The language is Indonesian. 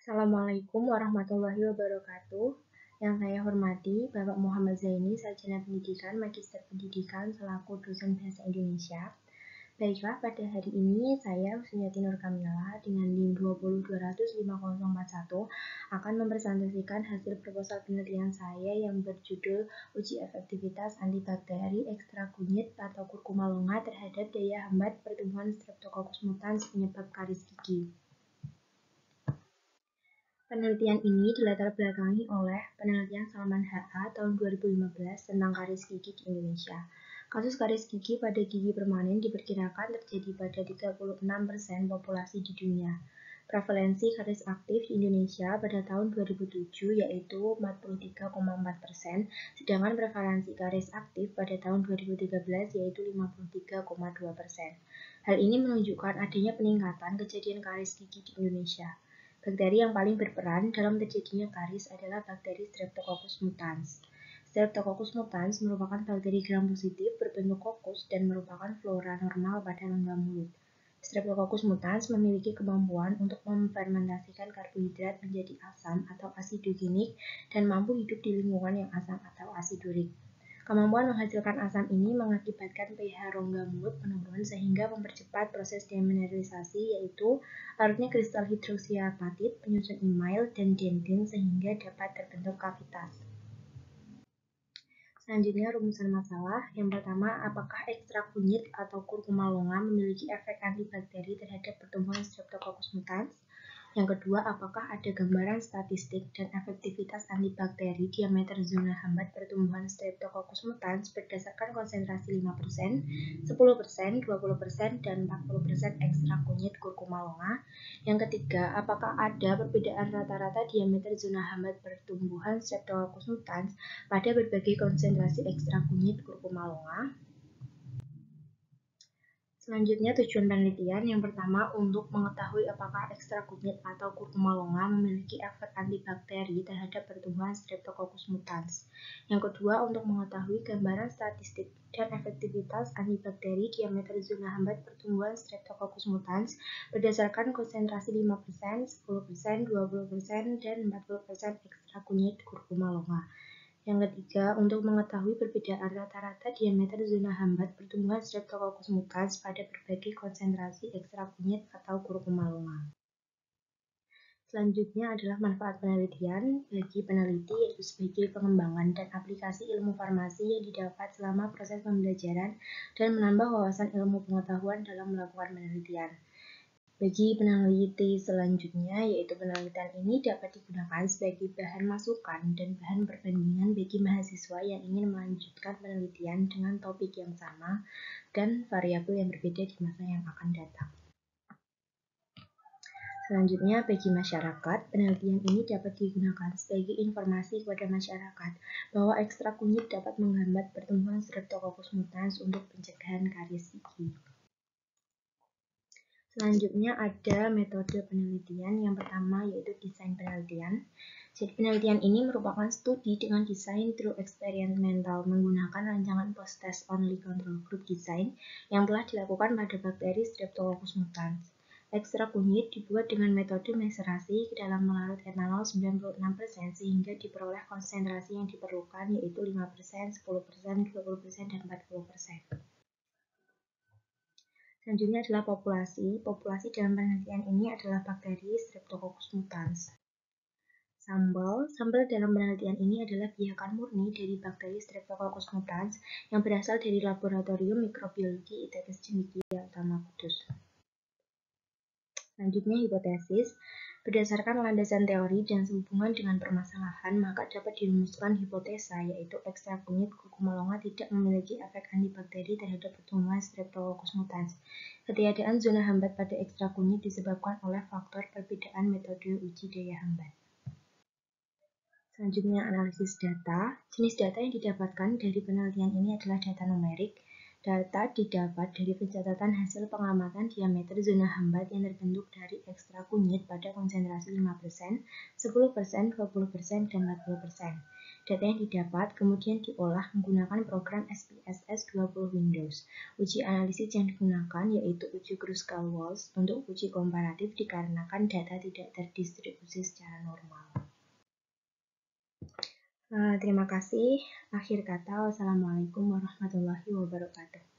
Assalamualaikum warahmatullahi wabarakatuh. Yang saya hormati Bapak Muhammad Zaini, Sarjana Pendidikan, Magister Pendidikan, selaku dosen Bahasa Indonesia. Baiklah, pada hari ini saya, Husniati Nur Kamila, dengan NIM 20205041 akan mempresentasikan hasil proposal penelitian saya yang berjudul Uji Efektivitas Antibakteri Ekstra Kunyit atau Kurkuma longa terhadap daya hambat pertumbuhan Streptococcus mutans penyebab karies gigi. Penelitian ini dilatar belakangi oleh penelitian Salman H.A. tahun 2015 tentang karies gigi di Indonesia. Kasus karies gigi pada gigi permanen diperkirakan terjadi pada 36% populasi di dunia. Prevalensi karies aktif di Indonesia pada tahun 2007 yaitu 43,4%, sedangkan prevalensi karies aktif pada tahun 2013 yaitu 53,2%. Hal ini menunjukkan adanya peningkatan kejadian karies gigi di Indonesia. Bakteri yang paling berperan dalam terjadinya karies adalah bakteri Streptococcus mutans. Streptococcus mutans merupakan bakteri gram-positif berbentuk kokus dan merupakan flora normal pada rongga mulut. Streptococcus mutans memiliki kemampuan untuk memfermentasikan karbohidrat menjadi asam atau asidogenik dan mampu hidup di lingkungan yang asam atau asidurik. Kemampuan menghasilkan asam ini mengakibatkan pH rongga mulut menurun sehingga mempercepat proses demineralisasi, yaitu larutnya kristal hidroksiapatit, penyusun email, dan dentin sehingga dapat terbentuk kavitas. Selanjutnya rumusan masalah. Yang pertama, apakah ekstrak kunyit atau kurkuma longa memiliki efek antibakteri terhadap pertumbuhan Streptococcus mutans? Yang kedua, apakah ada gambaran statistik dan efektivitas antibakteri diameter zona hambat pertumbuhan Streptococcus mutans berdasarkan konsentrasi 5%, 10%, 20%, dan 40% ekstrak kunyit kurkuma longa? Yang ketiga, apakah ada perbedaan rata-rata diameter zona hambat pertumbuhan Streptococcus mutans pada berbagai konsentrasi ekstrak kunyit kurkuma longa? Selanjutnya tujuan penelitian. Yang pertama, untuk mengetahui apakah ekstrak kunyit atau kurkuma longa memiliki efek antibakteri terhadap pertumbuhan Streptococcus mutans. Yang kedua, untuk mengetahui gambaran statistik dan efektivitas antibakteri diameter zona hambat pertumbuhan Streptococcus mutans berdasarkan konsentrasi 5%, 10%, 20%, dan 40% ekstrak kunyit kurkuma longa. Yang ketiga, untuk mengetahui perbedaan rata-rata diameter zona hambat pertumbuhan Streptococcus mutans pada berbagai konsentrasi ekstrak kunyit atau kurkuma longa. Selanjutnya adalah manfaat penelitian bagi peneliti, yaitu sebagai pengembangan dan aplikasi ilmu farmasi yang didapat selama proses pembelajaran dan menambah wawasan ilmu pengetahuan dalam melakukan penelitian. Bagi peneliti selanjutnya, yaitu penelitian ini dapat digunakan sebagai bahan masukan dan bahan perbandingan bagi mahasiswa yang ingin melanjutkan penelitian dengan topik yang sama dan variabel yang berbeda di masa yang akan datang. Selanjutnya, bagi masyarakat, penelitian ini dapat digunakan sebagai informasi kepada masyarakat bahwa ekstrak kunyit dapat menghambat pertumbuhan Streptococcus mutans untuk pencegahan karies gigi. Selanjutnya ada metode penelitian. Yang pertama yaitu desain penelitian. Jadi penelitian ini merupakan studi dengan desain through experimental menggunakan rancangan post-test only control group design yang telah dilakukan pada bakteri Streptococcus mutans. Ekstrak kunyit dibuat dengan metode macerasi ke dalam melarut etanol 96% sehingga diperoleh konsentrasi yang diperlukan yaitu 5%, 10%, 20%, dan 40%. Selanjutnya adalah populasi. Populasi dalam penelitian ini adalah bakteri Streptococcus mutans. Sampel dalam penelitian ini adalah biakan murni dari bakteri Streptococcus mutans yang berasal dari Laboratorium Mikrobiologi ITS Cendekia Utama Kudus. Selanjutnya hipotesis. Berdasarkan landasan teori dan sehubungan dengan permasalahan, maka dapat dirumuskan hipotesa, yaitu ekstrak kunyit kurkuma longa tidak memiliki efek antibakteri terhadap pertumbuhan Streptococcus mutans. Ketiadaan zona hambat pada ekstrak kunyit disebabkan oleh faktor perbedaan metode uji daya hambat. Selanjutnya analisis data. Jenis data yang didapatkan dari penelitian ini adalah data numerik. Data didapat dari pencatatan hasil pengamatan diameter zona hambat yang terbentuk dari ekstra kunyit pada konsentrasi 5%, 10%, 20%, dan 40%. Data yang didapat kemudian diolah menggunakan program SPSS 20 Windows. Uji analisis yang digunakan yaitu uji Kruskal-Walsh untuk uji komparatif dikarenakan data tidak terdistribusi secara normal. Terima kasih. Akhir kata, wassalamualaikum warahmatullahi wabarakatuh.